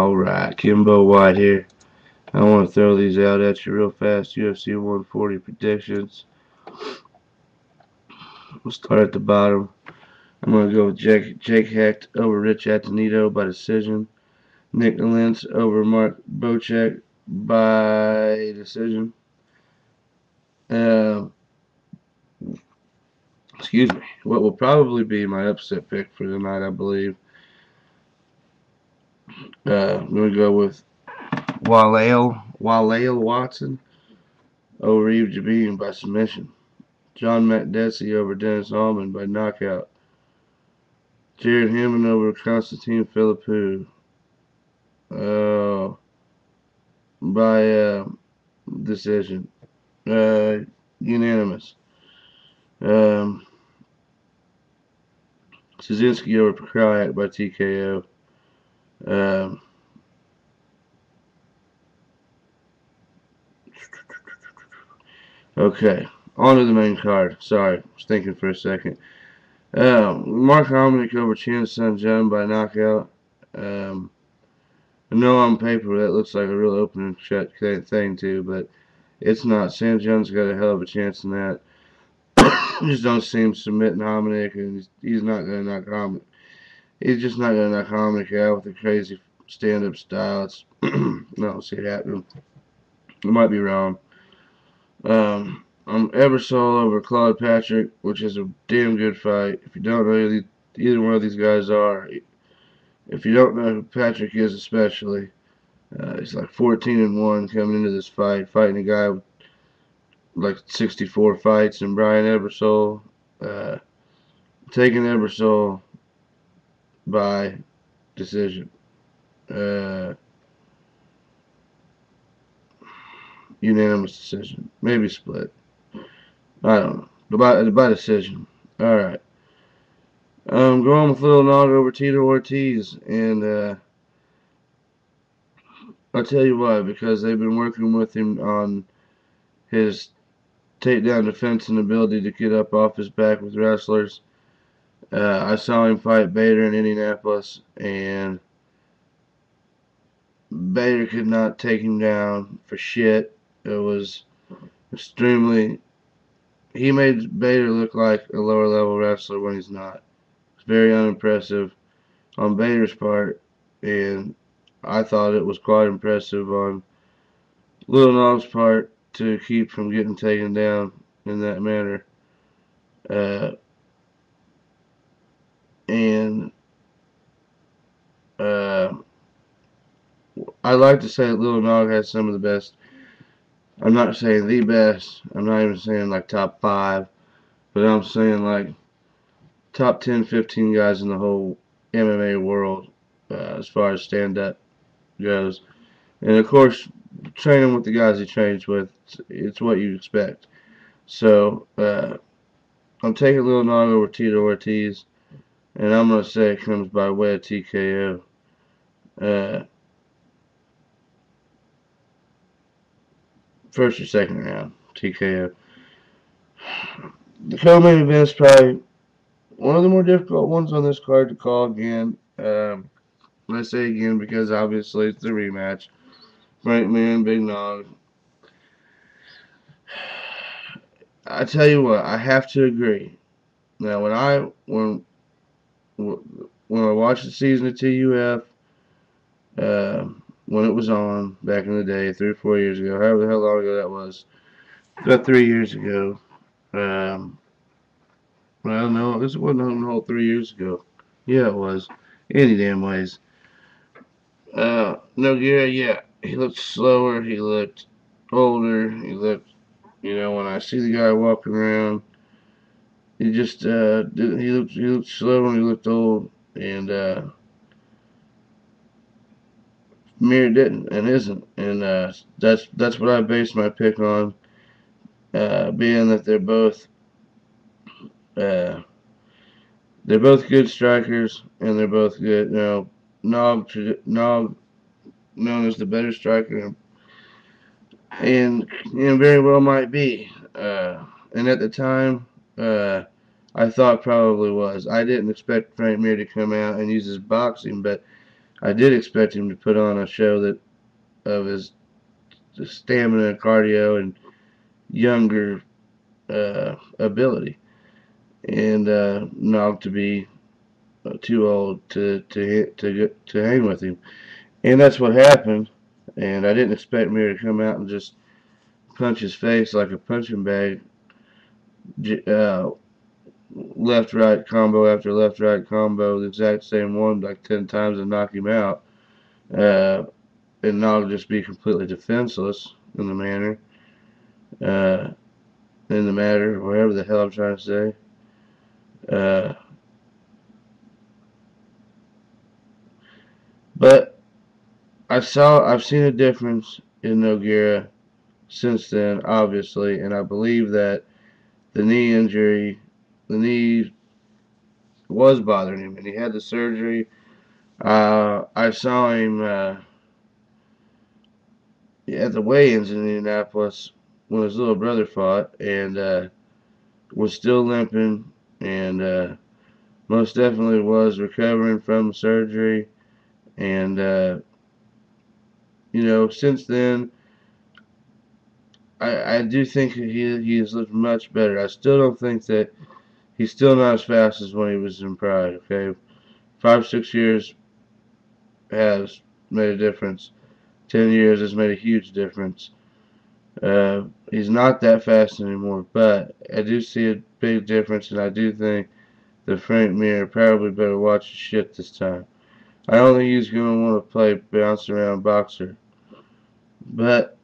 Alright, Kimbo White here. I want to throw these out at you real fast. UFC 140 predictions. We'll start at the bottom. I'm going to go with Jake Hecht over Rich Atenito by decision. Nick Lentz over Mark Bocek by decision. Uh, excuse me. What will probably be my upset pick for tonight, I believe. I'm going to go with Walail Watson over Eve Jabin by submission. John Makdessi over Dennis Allman by knockout. Jared Hammond over Constantine Philippou by decision. Unanimous. Um, Szynski over Pokrayak by TKO. Okay, on to the main card. Sorry, I was thinking for a second. Mark Hominick over Chan Sung Jung by knockout. I know on paper that looks like a real open and shut thing too, but it's not. San Jung's got a hell of a chance in that. Just don't see him submitting Hominick, and he's not going to knock Hominick. He's just not going to knock Hominick out with a crazy stand-up style. I don't see it happening. I might be wrong. I'm Ebersol over Claude Patrick, which is a damn good fight. If you don't know who either one of these guys are, if you don't know who Patrick is especially, he's like 14-1 coming into this fight, fighting a guy with like 64 fights, and Brian Ebersol, taking Ebersol by decision. Unanimous decision. Maybe split. I don't know. By decision. Alright. I'm going with Little Nog over Tito Ortiz, and I'll tell you why. Because they've been working with him on his takedown defense and ability to get up off his back with wrestlers. I saw him fight Bader in Indianapolis, and Bader could not take him down for shit. It was extremely... He made Bader look like a lower level wrestler when he's not. It's very unimpressive on Bader's part, and I thought it was quite impressive on Little Nog's part to keep from getting taken down in that manner. I like to say that Little Nog has some of the best. I'm not saying the best. I'm not even saying like top 5. But I'm saying like top 10, 15 guys in the whole MMA world as far as stand-up goes. And of course, training with the guys he trains with, it's what you expect. So, I'm taking Lil Nog over Tito Ortiz, and I'm going to say it comes by way of TKO. First or second round, TKO. The co-main event is probably one of the more difficult ones on this card to call again. I say again because obviously it's the rematch. Frank Mir and Big Nog. I tell you what, I have to agree. Now, when I watched the season of TUF, when it was on back in the day, 3 or 4 years ago, however the hell long ago that was, about 3 years ago. I don't know. This wasn't a whole 3 years ago. Yeah, it was. Any damn ways. Nogueira, yeah, he looked slower. He looked older. He looked, when I see the guy walking around, he just he looked slow and he looked old, and Mir didn't and isn't, and that's what I based my pick on, being that they're both good strikers and they're both good. Nog known as the better striker, and very well might be. And at the time, I thought probably was. I didn't expect Frank Mir to come out and use his boxing, but I did expect him to put on a show that of his stamina, cardio, and younger ability, and not to be too old to hang with him. And that's what happened. And I didn't expect Mir to come out and just punch his face like a punching bag, uh, left right combo after left right combo, the exact same one like 10 times and knock him out, uh, and not just be completely defenseless in the manner, uh, in the matter, whatever the hell I'm trying to say. Uh, but I've seen a difference in Nogueira since then, obviously, and I believe that the knee was bothering him, and he had the surgery. I saw him at the weigh-ins in Indianapolis when his little brother fought, and was still limping, and most definitely was recovering from the surgery. And since then, I do think he has looked much better. I still don't think that he's still not as fast as when he was in Pride. Okay, 5 6 years has made a difference. 10 years has made a huge difference. He's not that fast anymore, but I do see a big difference, and I do think that Frank Mir probably better watch his shit this time. I don't think he's going to want to play bounce around boxer, but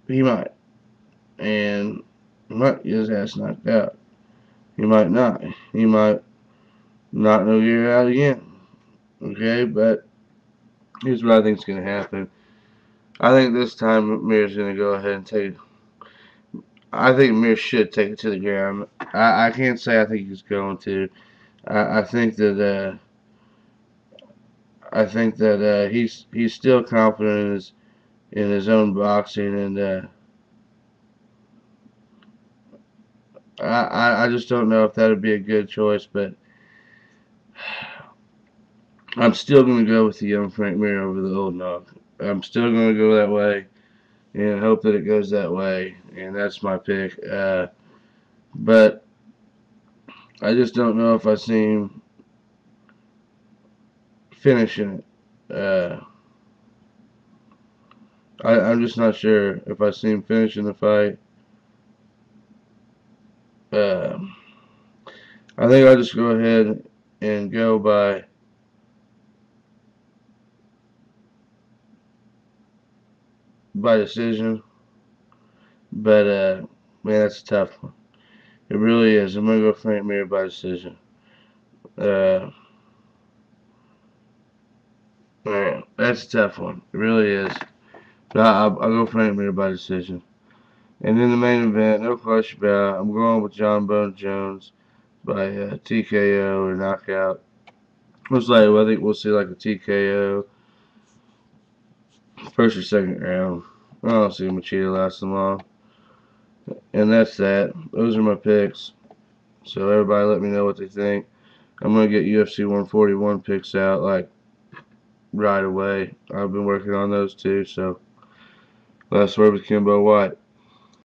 he might, and he might get his ass knocked out. He might not. He might knock no gear out again. Okay, but here's what I think is going to happen. I think this time Mir's going to go ahead and take. I think Mir should take it to the ground. I can't say I think he's going to. I think that he's still confident in his own boxing, and I just don't know if that would be a good choice, but I'm still going to go with the young Frank Mir over the old Nog. I'm still going to go that way and hope that it goes that way, and that's my pick. But I just don't know if I see him finishing it. I'm just not sure if I see him finishing the fight. Uh, I think I'll just go ahead and go by decision. But man, that's a tough one. It really is. I'm gonna go Frank Mir by decision. Uh, man, that's a tough one. It really is. But I'll go Frank Mir by decision. And in the main event, no question about it, I'm going with John Bone Jones by TKO or knockout. Most likely, I think we'll see like a TKO first or second round. I don't see Machida lasting long. And that's that. Those are my picks. So everybody let me know what they think. I'm going to get UFC 141 picks out like right away. I've been working on those too. So last word with Kimbo White.